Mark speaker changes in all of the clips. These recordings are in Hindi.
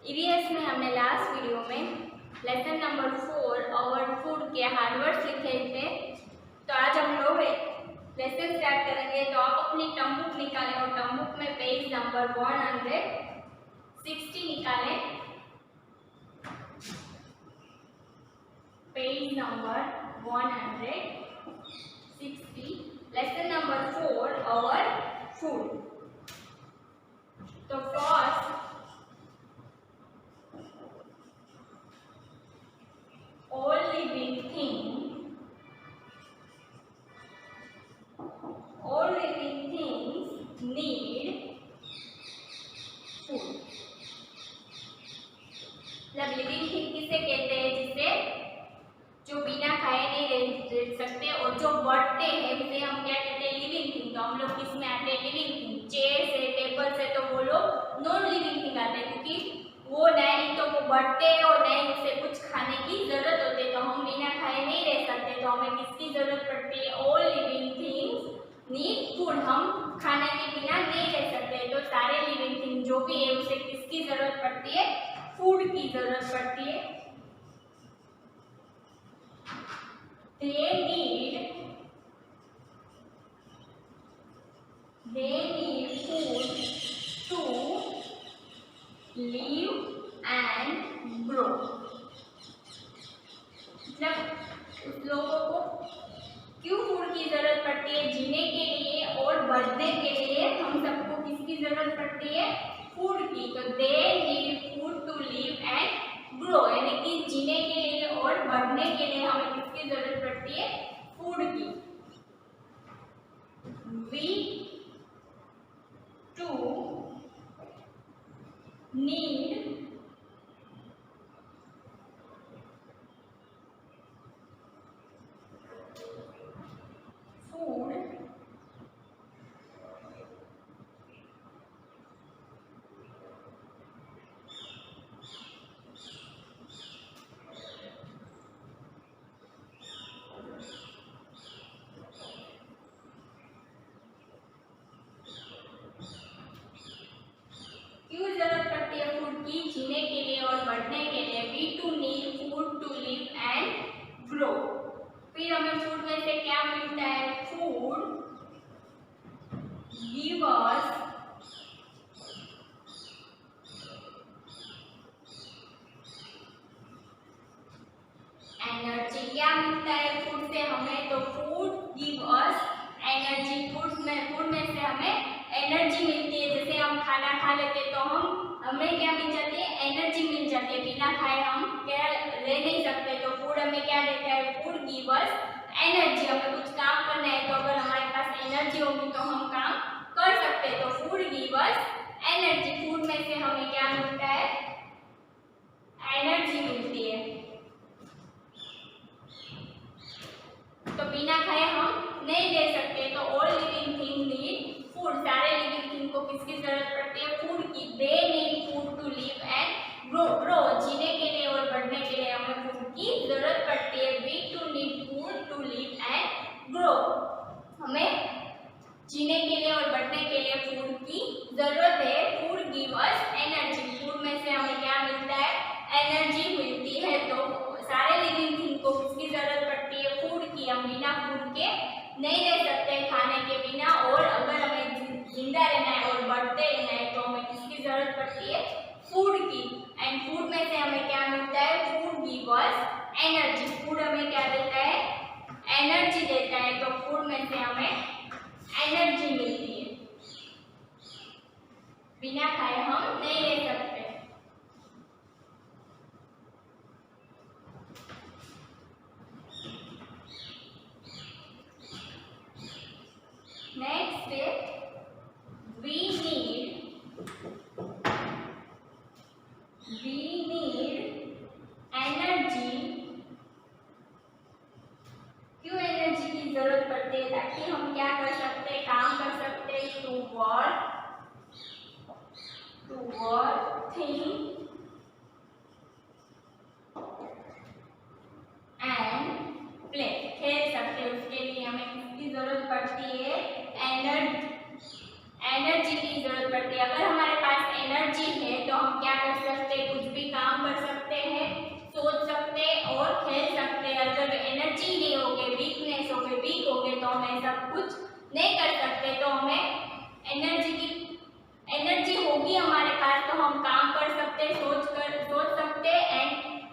Speaker 1: ईवीएस में हमने लास्ट वीडियो में लेसन नंबर 4 और फूड के हार्डवर्ड्स लिखे थे। तो आज हम लोग लेसन स्टार्ट करेंगे। तो आप अपनी टर्म बुक निकालें और टर्म बुक में पेज नंबर 160 निकालें। पेज नंबर 160, लेसन नंबर 4 और फूड। तो first, all living things need food। मतलब लिविंग थिंग किसे कहते हैं? जिसे जो बिना खाए नहीं रह सकते और जो बढ़ते हैं उसे हम क्या कहते हैं? Living thing. तो हम लोग किस में आते हैं? Living thing. चेयर से, टेबल से तो वो लोग नॉन लिविंग थिंग आते हैं, क्योंकि वो नहीं तो वो बढ़ते हैं और नहीं उसे कुछ खाने की जरूरत होती है। तो हम बिना खाए नहीं रह सकते, तो हमें किसकी जरूरत पड़ती है? All living things need food. हम खाने के बिना नहीं रह सकते। तो सारे लिविंग थिंग जो भी है उसे किसकी जरूरत पड़ती है? फूड की जरूरत पड़ती है। They need food to live and grow। मतलब उस लोगों को क्यों फूड की जरूरत पड़ती है? जीने के लिए और बढ़ने के लिए हम सबको किसकी जरूरत पड़ती है? फूड की। तो they need food to live and grow, यानी कि जीने के लिए और बढ़ने के लिए हमें किसकी जरूरत पड़ती है? फूड की। वी टू नीड food क्यों जरूरत पड़ती है फूड की? जीने के लिए और बढ़ने के लिए। We too need food to live and grow. फिर हमें फूड में से क्या मिलता है? Food give us energy. क्या मिलता है फूड से हमें? तो food give us energy. Food में से हमें एनर्जी मिलती है। जैसे हम खाना खा लेते तो हमें क्या मिल जाती है? एनर्जी मिल जाती है। बिना खाए हम क्या रह नहीं सकते। तो फूड हमें क्या देता है? Food give us energy. हमें कुछ काम करना है तो अगर हमारे पास एनर्जी होगी तो हम काम कर सकते हैं। तो food give us energy. Food में से हमें क्या मिलता है? एनर्जी मिलती है। तो बिना खाए हम नहीं रह सकते। तो all living thing need food. सारे लिविंग थिंग को किसकी जरूरत पड़ती है? फूड की। They need food to live and grow. जीने के लिए और बढ़ने के लिए हमें फूड की जरूरत पड़ती है। We too need food to live and grow. हमें जीने के लिए और बढ़ने के लिए फूड की जरूरत है। Food give us energy. Food में से हमें क्या मिलता है? एनर्जी मिलती है। तो सारे लिविंग थिंग को किसकी जरूरत पड़ती है? फूड की। हम बिना फूड के नहीं रह सकते, खाने के बिना। और अगर हमें जिंदा रहना है और बढ़ते रहना है तो हमें किसकी जरूरत पड़ती है? फूड की। एंड फूड में से हमें क्या मिलता है? Food give us energy. Food हमें क्या देता है? एनर्जी देता है। तो फूड में से हमें एनर्जी मिलती है। बिना खाए हम नहीं रह सकते। नेक्स्ट है we need एनर्जी। क्यों एनर्जी की जरूरत पड़ती है? ताकि हम क्या कर सकते हैं? काम कर सकते हैं। To work, think and play. खेल सकते हैं। उसके लिए हमें किसकी जरूरत पड़ती है? एनर्जी की जरूरत पड़ती है। अगर हमारे पास एनर्जी है तो हम क्या कर सकते हैं? कुछ नहीं कर सकते तो हमें एनर्जी होगी हमारे पास तो हम काम कर सकते, सोच सकते एंड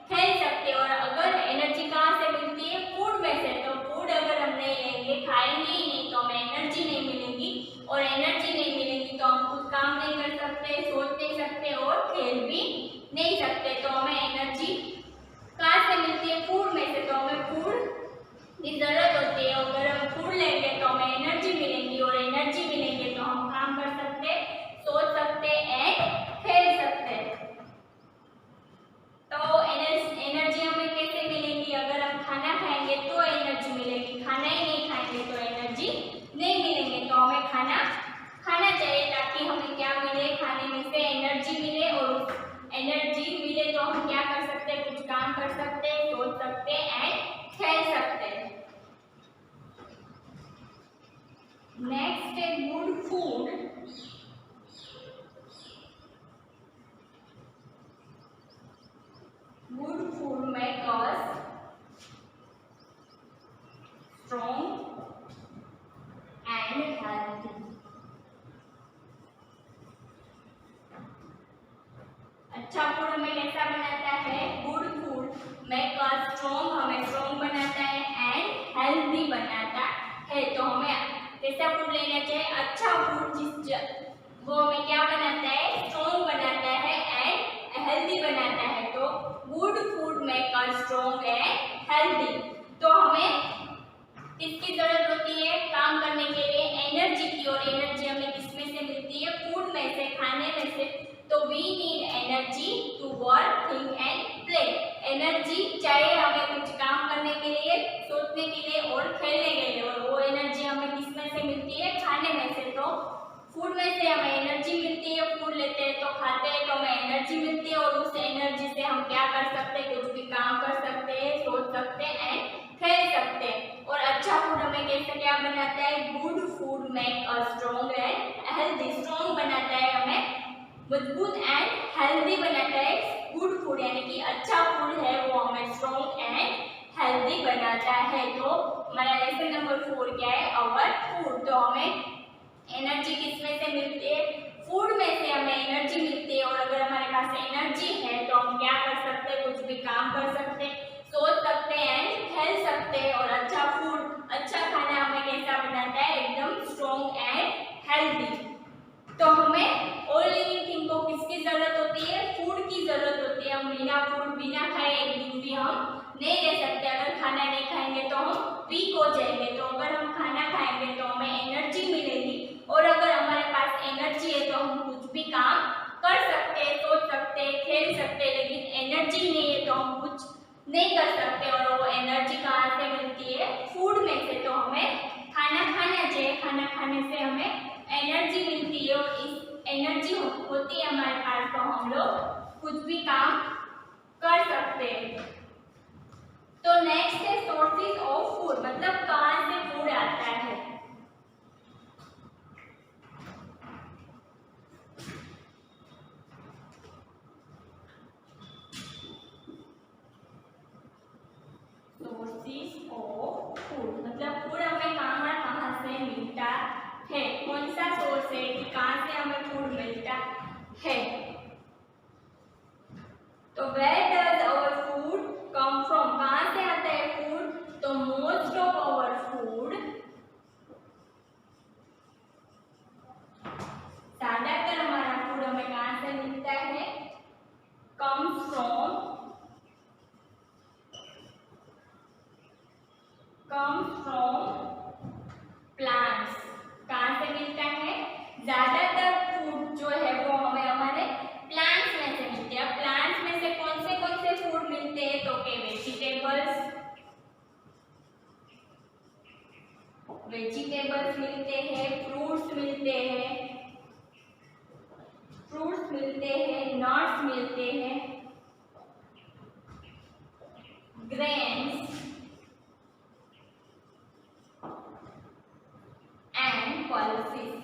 Speaker 1: खेल सकते। और अगर एनर्जी कहाँ से मिलती है? फूड में से। तो फूड अगर हम नहीं लेंगे, खाएंगे ही नहीं तो हमें एनर्जी नहीं मिलेगी, और एनर्जी नहीं मिलेगी तो हम कुछ काम नहीं कर सकते, सोच नहीं सकते और खेल भी नहीं सकते। तो हमें एनर्जी कहाँ से मिलती है? फूड में से। तो हमें फूड की जरूरत होती है। अगर हम फूड लेंगे तो हमें एनर्जी मिलेगी, और एनर्जी मिलेंगे तो हम काम कर सकते, सोच सकते एंड खेल सकते। तो एनर्जी हमें कैसे मिलेगी? अगर हम खाना खाएंगे तो एनर्जी मिलेगी, खाना ही नहीं खाएंगे तो एनर्जी नहीं मिलेंगे। तो हमें खाना खाना चाहिए ताकि हमें क्या मिले? खाने में से एनर्जी मिले, और एनर्जी मिले तो हम क्या कर सकते? कुछ काम कर सकते, सोच सकते एंड खेल सकते। नेक्स्ट है good food. Good food make us strong and healthy. अच्छा फूड हमें कैसा बनाता है? Good food make us strong, हमें स्ट्रॉन्ग बनाता है एंड हेल्थी बनाता है। तो हमें कैसा फूड लेना चाहिए? अच्छा फूड वो हमें क्या बनाता है? स्ट्रॉन्ग बनाता है एंड हेल्थी बनाता है। तो good food make us strong and healthy. तो हमें किसकी जरूरत होती है काम करने के लिए? एनर्जी की। और एनर्जी हमें किसमें से मिलती है? फूड में से, खाने में से। तो we need energy to work, think and play. Energy चाहिए हमें कुछ काम करने के लिए, सोचने के लिए और खेलने के लिए। और वो एनर्जी हमें किसमें से मिलती है? खाने में से। तो फूड में से हमें एनर्जी मिलती है, फूड लेते हैं तो खाते हैं तो हमें एनर्जी मिलती है, और उस एनर्जी से हम क्या कर सकते हैं? कुछ भी काम कर सकते हैं, सोच सकते हैं एंड खेल सकते हैं। और अच्छा फूड हमें कैसे क्या बनाता है? Good food make us strong and healthy. Strong बनाता है हमें, मजबूत एंड हेल्दी बनाता है गुड फूड, यानी कि अच्छा फूड है वो हमें स्ट्रॉन्ग एंड हेल्दी बनाता है। तो हमारा लेसन नंबर 4 क्या है? Our food. तो हमें एनर्जी किसमें से मिलती है? फूड में से हमें एनर्जी मिलती है। और अगर हमारे पास एनर्जी है तो हम क्या कर सकते हैं? कुछ भी काम कर सकते हैं, सोच सकते हैं एंड खेल सकते हैं। और अच्छा फूड, अच्छा खाना हमें कैसा बनाता है? एकदम स्ट्रॉन्ग एंड हेल्दी। तो हमें ऑल लिविंग थिंग को किसकी जरूरत होती है? फूड की जरूरत होती है। हम बिना फूड, बिना खाए एक दिन भी हम नहीं रह सकते। अगर खाना नहीं खाएंगे तो हम वीक हो जाएंगे। तो अगर हम खाना खाएंगे तो हमें एनर्जी मिलेगी, और अगर हमारे पास एनर्जी है तो हम कुछ भी काम कर सकते हैं, सोच सकते हैं, खेल सकते हैं। लेकिन एनर्जी नहीं है तो हम कुछ नहीं कर सकते। और वो एनर्जी कहाँ से मिलती है? फूड में से। तो हमें खाना खाना चाहिए, खाना खाने से हमें एनर्जी मिलती है, और इस एनर्जी होती है हमारे पास तो हम लोग कुछ भी काम कर सकते हैं। तो नेक्स्ट है सोर्सेज ऑफ फूड, मतलब कहाँ से फूड आता है। सोर्सेज ऑफ फूड मतलब फूड हमें कहाँ से मिलता है, कौन सा सोर्स है कि कहाँ से हमें फूड मिलता है। तो where does our food come from? कहाँ से आता है फूड? तो most of our food, ज्यादातर हमारा फूड हमें कहाँ से मिलता है? comes from plants। कहाँ से मिलता है? ज्यादातर फूड जो है वो हमें हमारे प्लांट्स में से मिलते हैं। प्लांट्स में से कौन से फूड मिलते हैं? तो के वेजिटेबल्स मिलते हैं, फ्रूट्स मिलते हैं, नट्स मिलते हैं, grains and pulses.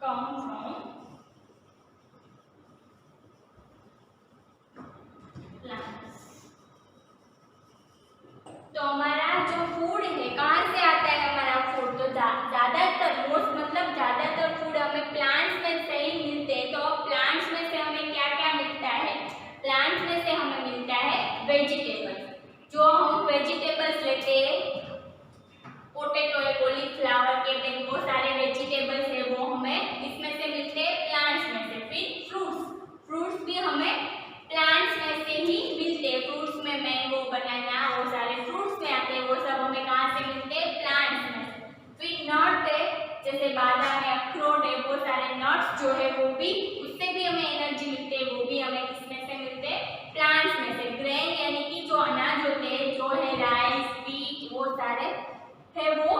Speaker 1: come from plants। Vegetables. जो हम वेजिटेबल्स लेते हैं, पोटैटो है, कॉलीफ्लावर, कैबेज, वो सारे वेजिटेबल्स है वो हमें किसमें से मिलते हैं? प्लांट्स में से। फिर फ्रूट्स भी हमें प्लांट्स में से ही मिलते हैं। फ्रूट्स में मैंगो, बनाना, वो सारे फ्रूट्स में आते हैं, वो सब हमें कहाँ से मिलते हैं? प्लांट्स में से। फिर नट है, जैसे बादाम है, अखरोट है, वो सारे नट्स जो है वो भी, उससे भी हमें एनर्जी मिलती है, वो भी हमें किसमें से मिलते हैं? प्लांट्स में से। ग्रेन यानी कि जो अनाज होते हैं, जो है राइस, व्हीट, वो सारे है वो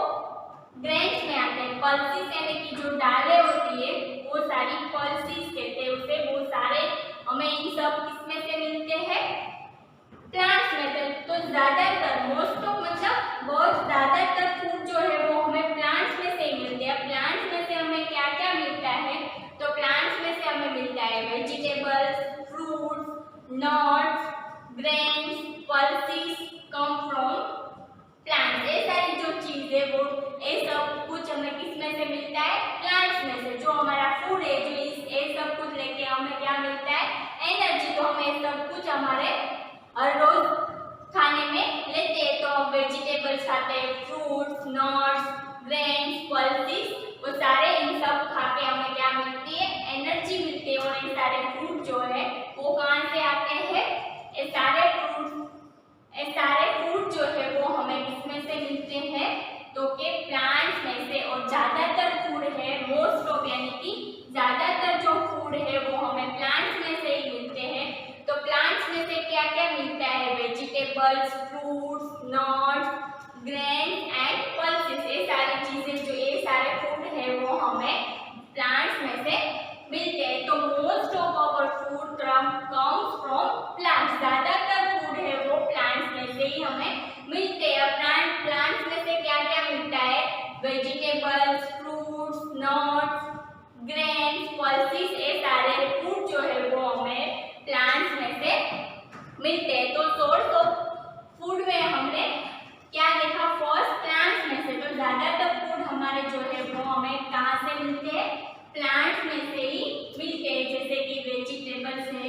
Speaker 1: ग्रेन्स में आते हैं। पल्सेस यानी कि जो दालें होती है, वो सारी पल्सेस कहते हैं उसे, वो सारे हमें इन सब किसमें से मिलते हैं? प्लांट्स में से। तो ज्यादातर मोस्ट ऑफ मतलब बहुत ज्यादातर फूड जो है वो हमें प्लांट्स में से ही मिलते हैं। प्लांट्स में से हमें क्या क्या मिलता है? तो प्लांट्स में से हमें मिलता है vegetables, fruits, nuts, grains, pulses come from plants. ये सारी जो चीज है वो ये सब कुछ हमें किसमें से मिलता है? प्लांट्स में से। जो हमारा फूड है, जो ये सब कुछ लेके हमें क्या मिलता है? एनर्जी। तो हमें ये सब कुछ हमारे हर रोज खाने में लेते हैं। तो हम वेजिटेबल्स खाते हैं, फ्रूट्स, नट्स, ग्रेन्स, पल्सेस, वो सारे इन सब खा के हमें क्या मिलती है? एनर्जी मिलती है। और ये सारे फ्रूट जो है वो कहाँ से आते हैं? ये सारे फ्रूट जो है वो हमें किसमें से मिलते हैं? तो के प्लांट्स में से। और ज्यादातर फूड है, मोस्ट ऑफ यानी कि ज्यादातर जो फूड है वो हमें प्लांट्स में से ही मिलते हैं। तो प्लांट्स में से क्या क्या मिलता है? Vegetables, fruits, nuts, grains and pulses. ये सारी चीजें, जो ये सारे फूड है वो हमें प्लांट्स में से मिलते हैं। तो most of our food comes from plants. ज्यादातर फूड है वो प्लांट्स में से ही हमें मिलते हैं। प्लांट्स में से क्या क्या मिलता है? Vegetables, fruits, nuts, grains, pulses, ये सारे फूड जो है वो हमें प्लांट्स में से मिलते हैं। तो सोर्स ऑफ फूड में हमने क्या देखा? फर्स्ट प्लांट्स में से। तो ज्यादातर फूड हमारे जो है वो हमें कहाँ से मिलते हैं? प्लांट्स में से ही मिलते हैं। जैसे कि वेजिटेबल्स है,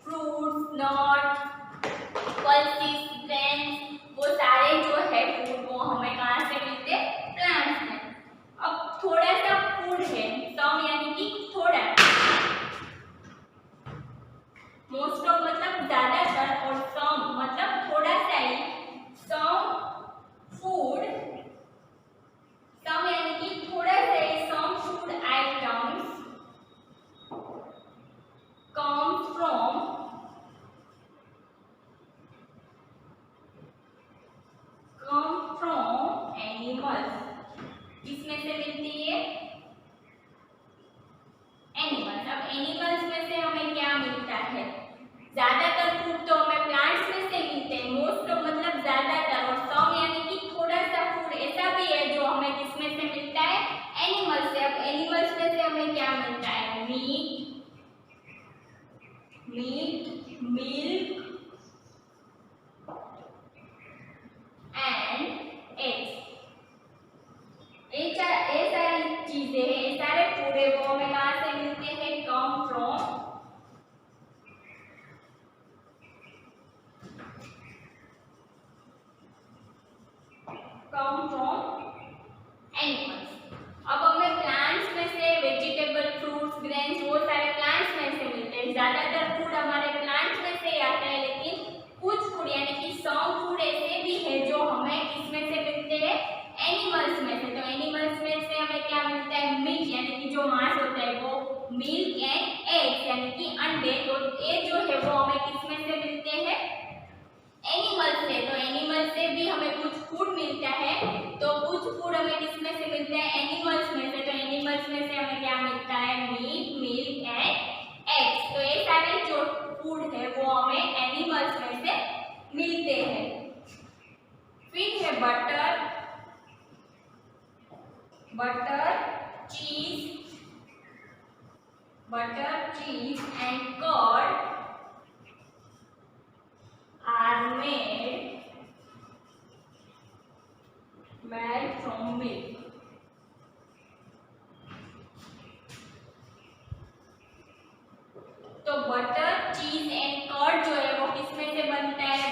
Speaker 1: फ्रूट्स, नट्स, पल्सेस, ग्रेन्स, वो सारे जो है फूड वो हमें कहाँ से मिलते हैं? प्लांट्स में। अब थोड़ा सा फूड है, सम यानी कि थोड़ा, मोस्ट ऑफ मतलब ज्यादातर, और सम मतलब थोड़ा सा ही। सम फूड, सम यानी कि थोड़ा सा ही, some food items come from animals. किसमें से मिलती है? एनिमल्स। अब एनिमल्स में से हमें क्या मिलता है? ज्यादातर फूड तो हमें प्लांट्स में से मिलते हैं, मोस्ट ऑफ मतलब ज्यादातर, और सम यानी कि थोड़ा सा फूड ऐसा भी है जो हमें किसमें से मिलता है? एनिमल्स से। अब एनिमल्स में से हमें क्या मिलता है? Meat, milk and eggs. ये सारी चीजें हैं, ये सारे फूड है वो हमें कहाँ से मिलते हैं? कम फ्रॉम एनिमल्स। अब हमें प्लांट्स में से वेजिटेबल, फ्रूट्स, ग्रेन्स, वो सारे प्लांट्स में से मिलते हैं। ज्यादातर फूड हमारे प्लांट्स में से ही आता है, लेकिन कुछ फूड यानी कि सम फूड ऐसे भी है जो हमें किसमें से मिलते हैं? एनिमल्स में से। तो एनिमल्स में से हमें क्या मिलता है? मीट यानी कि जो मांस होता है वो, मिल्क एंड एग्स यानी कि अंडे। तो ये जो है वो हमें किसमें से मिलते हैं? एनिमल्स से। तो एनिमल्स से भी हमें कुछ फूड मिलता है। तो कुछ फूड हमें किसमें से मिलता है? एनिमल्स में से। तो एनिमल्स में से हमें क्या मिलता है? Meat, milk and eggs. तो ये सारे जो फूड है वो हमें एनिमल्स में से मिलते हैं। फिर है butter, cheese and curd are made from milk. तो बटर, चीज एंड कर्ड जो है वो किसमें से बनता है?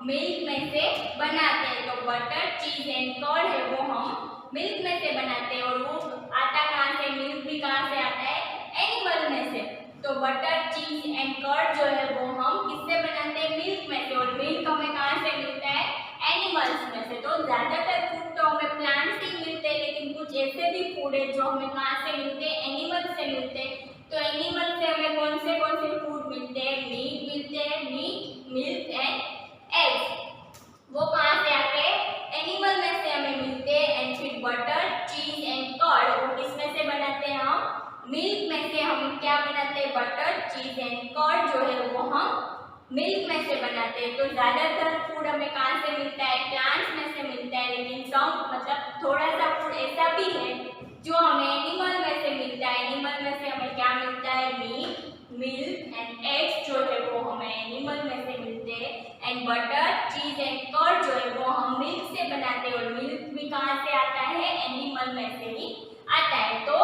Speaker 1: मिल्क में से बनाते हैं। तो बटर, चीज एंड कर्ड है वो हम मिल्क में से बनाते हैं। और वो आता कहाँ से, मिल्क भी कहाँ से आता है, एनिमल में से। तो बटर, चीज एंड कर्ड जो है वो हम किससे बनाते हैं, मिल्क में से। और मिल्क हमें कहाँ से मिलता है, एनिमल्स में से। तो ज्यादातर फूड तो हमें प्लांट से ही मिलते हैं, लेकिन कुछ ऐसे भी फूड है जो हमें कहाँ से मिलते हैं, एनिमल से मिलते हैं। तो एनिमल से हमें कौन से फूड मिलते हैं, मीट मिलते हैं, मीट, मिल्क एंड एग्स। वो कहाँ से आते हैं, एनिमल में से हमें मिलते हैं। एंड फिर बटर, चीज एंड कर्ड वो किसमें से बनाते हैं, हम मिल्क में से। हम क्या बनाते हैं, बटर, चीज एंड कर्ड जो है वो हम मिल्क में से बनाते हैं। तो ज्यादातर फूड हमें कहाँ से मिलता है, प्लांट्स में से मिलता है। लेकिन मतलब थोड़ा सा फूड ऐसा भी है जो हमें एनिमल में से मिलता है। एनिमल में से हमें क्या मिलता है, मीट, मिल्क एंड एग्स जो है वो हमें एनिमल में से मिलते हैं। And butter, cheese and curd जो है वो हम मिल्क से बनाते हैं। और मिल्क भी कहाँ से आता है, एनिमल में से ही आता है। तो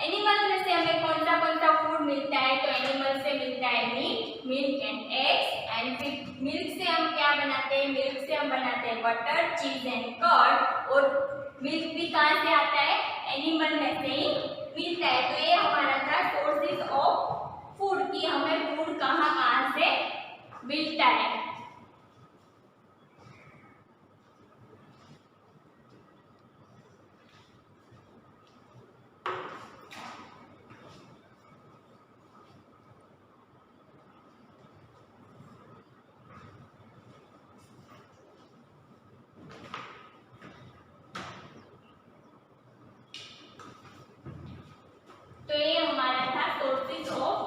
Speaker 1: एनिमल में से हमें कौन सा फूड मिलता है, तो एनिमल से मिलता है meat, milk and eggs. And फिर मिल्क से हम क्या बनाते हैं, मिल्क से हम बनाते हैं बटर, चीज एंड कर्ड। और मिल्क भी कहाँ से आता है, एनिमल में से ही मिलता है। तो ये हमारा था सोर्सेज ऑफ फूड की हमें फूड कहाँ से मिलता है। तो ये हमारा था सोर्सेज ऑफ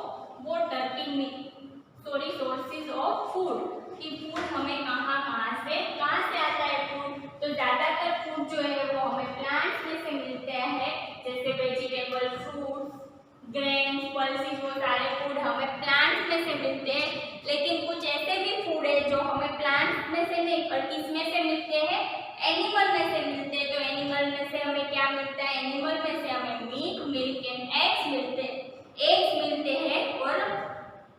Speaker 1: वाटर की सोर्सेज ऑफ फूड कि फूड हमें कहाँ से आता है फूड। तो ज्यादातर फूड जो है वो हमें प्लांट्स में से मिलते हैं, जैसे वेजिटेबल, फ्रूट, ग्रेन, पल्सेस, वो सारे फूड हमें प्लांट्स में से मिलते हैं। लेकिन कुछ ऐसे भी फूड है जो हमें प्लांट्स में से नहीं पर किसमें से मिलते हैं, एनिमल में से मिलते हैं। तो एनिमल में से हमें क्या मिलता है, एनिमल में से हमें मीट, मिल्क एंड एग्स मिलते हैं। और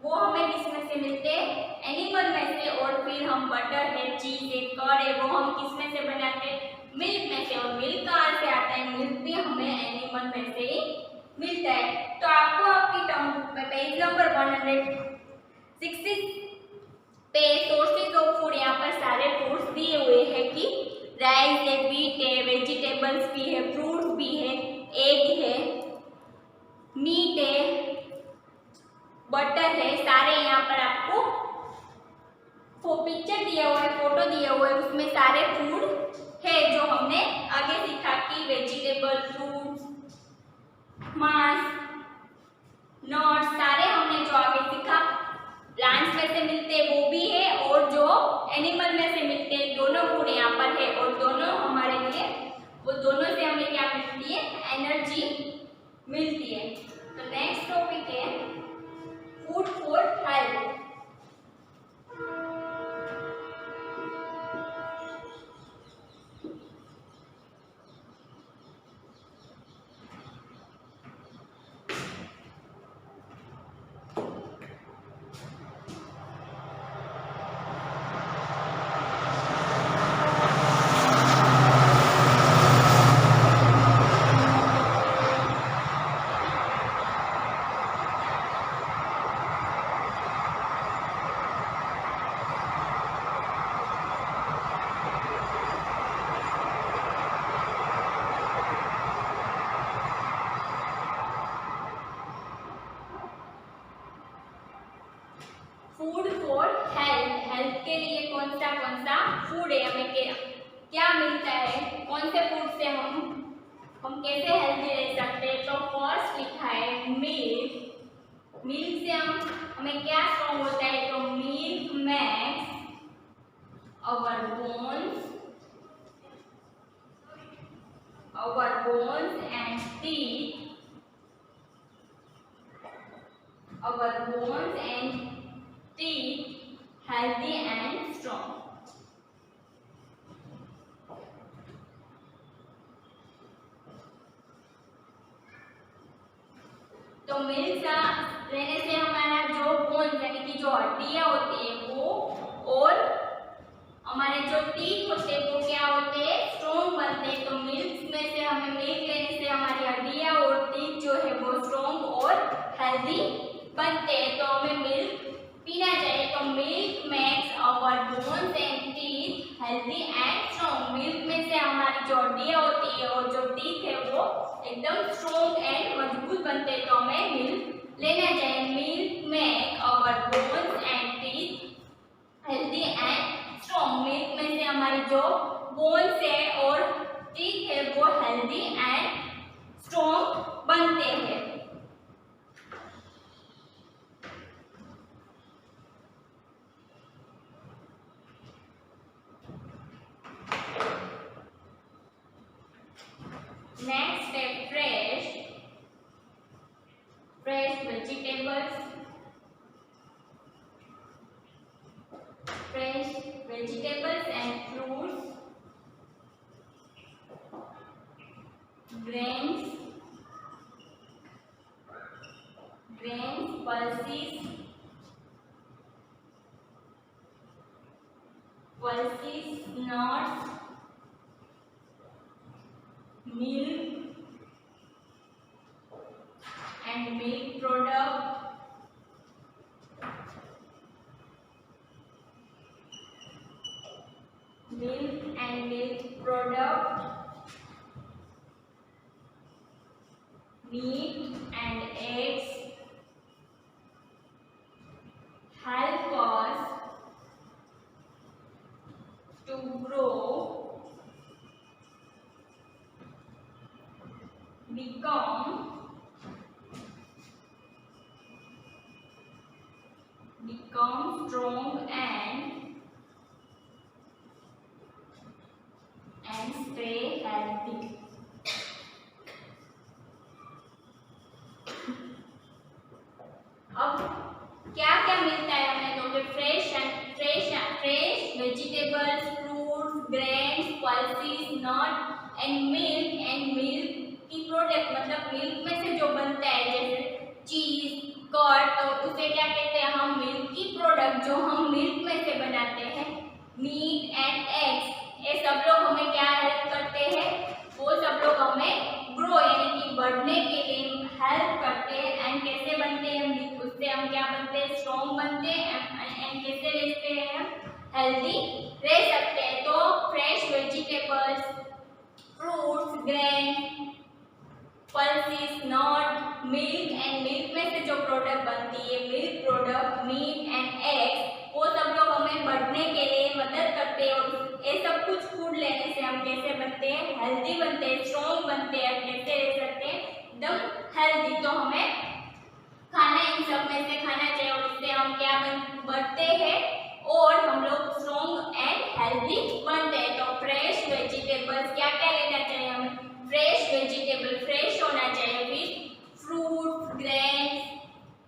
Speaker 1: वो हमें किसमें से मिलते हैं, एनिमल में से। और फिर हम बटर है, चीज है, कर्ड है वो हम किसमें से बनाते हैं, मिल्क में से। और मिल्क कहाँ से आता है, मिल्क भी हमें एनिमल में से ही मिलता है। तो आपको आपकी टर्म बुक में पेज नंबर 160 पे सोर्सेज ऑफ फूड यहाँ पर सारे फूड्स दिए हुए हैं कि राइस है, व्हीट है, वेजिटेबल्स भी है, फ्रूट्स भी है, एग है, मीट है, बटर है, सारे यहाँ पर आपको पिक्चर दिया हुआ है, फोटो दिया हुआ है, उसमें सारे फूड है जो हमने आगे सीखा कि वेजिटेबल, फ्रूट्स, मांस, नट्स सारे हमने जो आगे सीखा प्लांट्स में से मिलते हैं वो भी है, और जो एनिमल में से मिलते हैं दोनों फूड यहाँ पर है। और दोनों हमारे लिए वो दोनों से हमें क्या मिलती है, एनर्जी मिलती है। तो नेक्स्ट टॉपिक है food for health. Food for health, health के लिए कौन सा फूड है, हमें क्या मिलता है, कौन से फूड से हम कैसे हेल्थी रह सकते हैं। तो फर्स्ट लिखा है मिल्क। मिल्क से हमें क्या स्ट्रॉन्ग होता है, तो milk makes our bones and teeth, our bones and teeth healthy and strong. तो मिल्क रहने से हमारा जो बोन्स यानी कि जो हड्डियां होती है वो और टीथ होते हैं वो क्या होते हैं, स्ट्रॉन्ग बनते हैं। तो मिल्क में से हमें मिल्क लेने से हमारी हड्डियां और टीथ जो है वो स्ट्रॉन्ग और हेल्दी बनते हैं। तो हमें मिल्क पीना चाहिए। तो milk makes our bones and teeth healthy and strong. Milk में से हमारी जो हड्डियां होती है और जो टीथ है वो एकदम स्ट्रॉन्ग एंड मजबूत बनते हैं। तो हमें मिल्क लेना चाहिए। Milk make our bones and teeth healthy and strong. Milk में से हमारी जो बोन्स है और टीथ है वो हेल्दी एंड स्ट्रॉन्ग बनते हैं। नेक्स्ट है fresh vegetables. Fresh vegetables and fruits, grains, pulses, nuts, milk and milk product, milk and milk product, meat and eggs help us to grow, become strong and stay healthy. अब क्या क्या मिलता है हमें, तो fresh vegetables, fruits, grains, pulses, nut and milk की प्रोडक्ट, मतलब मिल्क में से जो बनता है जैसे चीज, कर्ड, तो उसे क्या कहते हैं हम, मिल्क की प्रोडक्ट जो हम मिल्क में से बनाते हैं। मीट एंड एग्स, ये सब लोग हमें क्या हेल्प करते हैं, वो सब लोग हमें ग्रो यानी कि बढ़ने के लिए हेल्प करते हैं। एंड कैसे बनते हैं हम, उससे हम क्या बनते हैं, स्ट्रॉन्ग बनते हैं। एंड कैसे रहते हैं हम, हेल्दी रह सकते हैं। तो fresh vegetables, fruits, grain, pulses, nut, milk में से जो प्रोडक्ट बनती है, milk product, meat and eggs, वो सब लोग हमें बढ़ने के लिए मदद करते हैं। और ये सब कुछ फूड लेने से हम कैसे बनते हैं, हेल्दी बनते हैं, स्ट्रॉन्ग बनते हैं। कैसे रह सकते हैं, एकदम हेल्दी। तो हमें खाना इन सब में से खाना चाहिए और इससे हम क्या बढ़ते हैं और हम लोग स्ट्रॉन्ग एंड हेल्दी बनते हैं। तो फ्रेश वेजिटेबल्स क्या क्या लेना चाहिए हमें, फ्रेश वेजिटेबल फ्रेश होना चाहिए, फिर fruit, grains,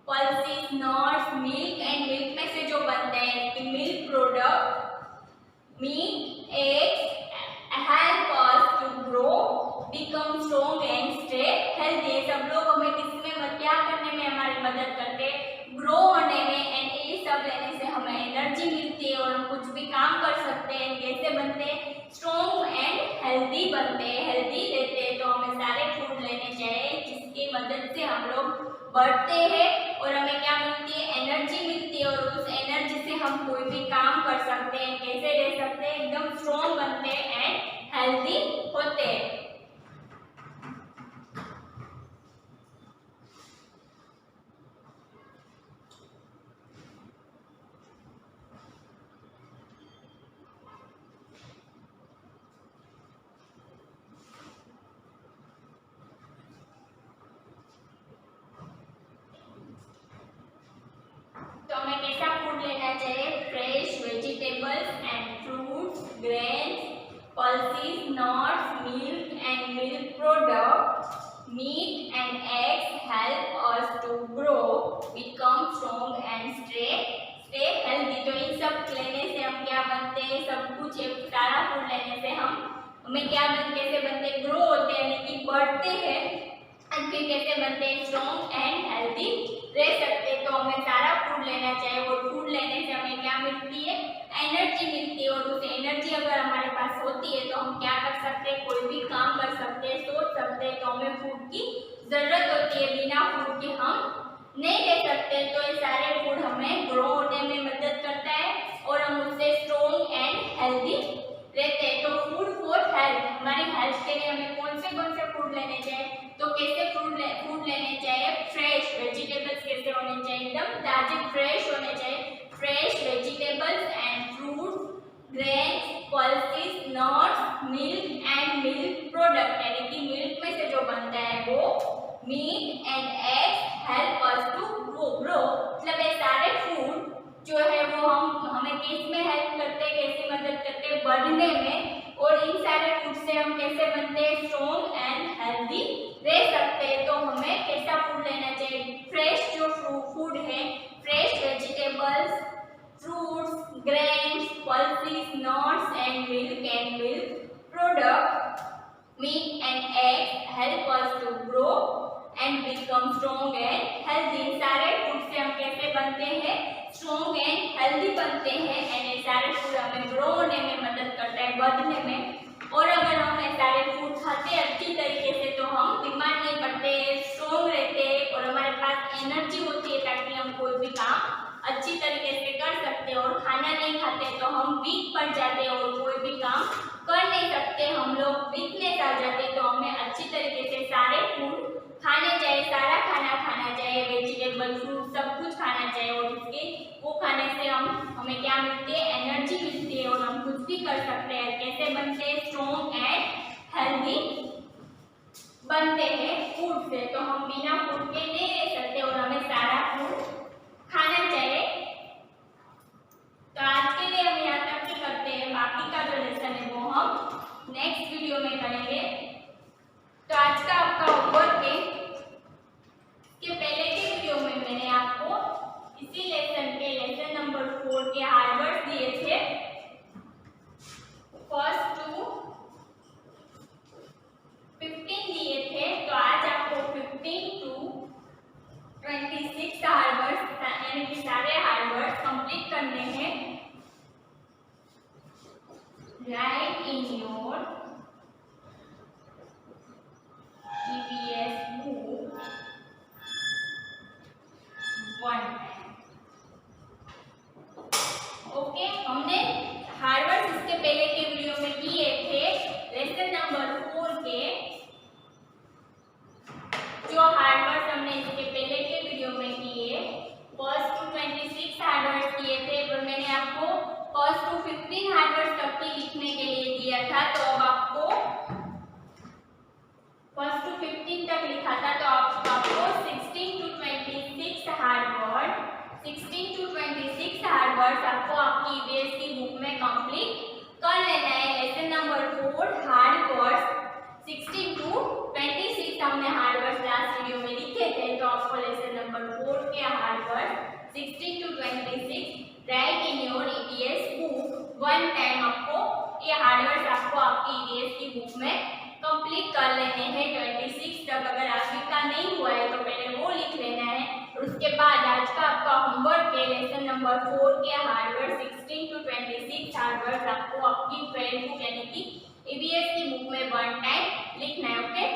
Speaker 1: pulses, nuts, milk and milk में से जो बनते हैं milk product, meat, eggs help us to grow, become strong and stay healthy. सब लोग हमें किसमें क्या करने में हमारी मदद करते हैं, ग्रो होने में। एंड ये सब लेने से हमें एनर्जी मिलती है और हम कुछ भी काम कर सकते हैं। कैसे बनते हैं, स्ट्रॉन्ग एंड हेल्दी बनते हैं, हेल्दी रहते हैं। तो हमें सारे फूड लेने चाहिए जिसकी मदद से हम लोग बढ़ते हैं और हमें क्या मिलती है, एनर्जी मिलती है। और उस एनर्जी से हम कोई भी काम कर सकते हैं। कैसे रह सकते हैं, एकदम स्ट्रॉन्ग बनते हैं एंड हेल्दी होते हैं। तो हमें कैसा फूड लेना चाहिए, fresh vegetables and fruits, grains, pulses, nuts, milk and milk product, meat and eggs help us to grow, become strong and stay healthy. तो इन सब लेने से हम क्या बनते हैं, सब कुछ सारा फूड लेने से हमें क्या कैसे बनते हैं, ग्रो होते हैं यानी कि बढ़ते हैं। एंड फिर कैसे बनते हैं, स्ट्रॉन्ग एंड हेल्दी रह सकते हैं। तो हमें सारा फूड लेना चाहिए और फूड लेने से हमें क्या मिलती है, एनर्जी मिलती है, और उस एनर्जी अगर हमारे पास होती है तो हम क्या कर सकते हैं, कोई भी काम कर सकते हैं, सोच सकते हैं। तो हमें फूड की जरूरत होती है, बिना फूड के हम नहीं रह सकते। तो ये सारे फूड हमें ग्रो होने में मदद करता है और हम उससे स्ट्रॉन्ग एंड हेल्दी रहते हैं। तो फूड फॉर हेल्थ, हमारी हेल्थ के लिए हमें कौन से फूड लेने चाहिए, तो कैसे फूड लेने चाहिए, फ्रेश वेजिटेबल्स कैसे होने चाहिए, एकदम ताजे फ्रेश होने चाहिए। Fresh vegetables and fruit, grains, pulses, nuts, milk and milk product, यानी कि मिल्क में से जो बनता है वो meat and eggs help us to grow. मतलब ये सारे फूड जो है वो हमें किस में हेल्प करते हैं, कैसे मदद करते हैं, बढ़ने में। और इन सारे फूड से हम कैसे बनते हैं, स्ट्रॉन्ग एंड हेल्दी रह सकते हैं। तो हमें कैसा फूड लेना चाहिए, फ्रेश जो फूड है, fresh vegetables, fruits, grains, pulses, nuts and milk product, meat and eggs help us to grow and become strong and healthy। सारे फूड से हम कैसे बनते हैं, स्ट्रॉन्ग एंड हेल्दी बनते हैं। एंड ये सारे फूड हमें ग्रो होने में मदद करता है, बढ़ने में। और अगर हम ये सारे फूड खाते हैं अच्छी तरीके से तो हम बीमार नहीं पड़ते, स्ट्रॉन्ग रहते हैं और हमारे पास एनर्जी होती है ताकि हम कोई भी काम अच्छी तरीके से कर सकते हैं। और खाना नहीं खाते तो हम वीक पड़ जाते हैं और कोई भी काम कर नहीं सकते, हम लोग वीकनेस आ जाते हैं। तो हमें अच्छी तरीके से सारे फूड खाने चाहिए, सारा खाना खाना चाहिए, वेजिटेबल, फ्रूट सब कुछ खाना चाहिए। और उसके वो खाने से हमें क्या मिलती है, एनर्जी मिलती है और हम कुछ भी कर सकते हैं। कैसे बनते हैं, स्ट्रॉन्ग एंड हेल्दी बनते हैं फूड से। तो हम बिना फूड के नहीं रह सकते और हमें सारा फूड खाना चाहिए। तो आज के लिए हम यहाँ तक ही करते हैं, बाकी का जो लेसन है वो हम नेक्स्ट वीडियो में करेंगे। तो आज का आपका होमवर्क है, कि पहले के वीडियो में मैंने आपको इसी लेसन के लेसन नंबर 4 के हार्ड वर्ड्स दिए थे, फर्स्ट टू 15 दिए थे। तो आज आपको 15 टू 26 हार्ड वर्ड्स यानी कि सारे हार्ड वर्ड्स कंप्लीट करने हैं। Right in your EVS book one time. Okay, हमने हार्ड वर्ड्स इसके पहले के वीडियो में किए थे। लेसन नंबर 4 के जो हार्ड वर्ड्स हमने इसके पहले के वीडियो में किए, फर्स्ट टू 26 हार्ड वर्ड्स किए थे, पर मैंने आपको फर्स्ट टू 15 हार्ड वर्ड्स तक की लिखने के लिए दिया था। तो अब आपको फर्स्ट टू 15 तक लिखा था, तो आपको 16 to 26 hard word 16 to 26 hard words आपको आपकी EVS की बुक में कंप्लीट कर लेना है। Lesson number 4 hard words 16 to 26 हमने हार्ड वर्ड्स लास्ट वीडियो में लिखे थे। तो आपको लेसन नंबर 4 के hard words 16 to 26 write in your EVS book one time, आपको ये हार्ड वर्ड्स आपको आपकी EVS की बुक में कंप्लीट कर लेने हैं। 26 तक अगर आगे का नहीं हुआ है तो पहले वो लिख लेना है। और उसके बाद आज का आपका होमवर्क है, लेसन नंबर 4 के hard word 16 to 26 hard words आपको आपकी फ्रेंड बुक यानी कि EVS की बुक में वन टाइम लिखना है। ओके।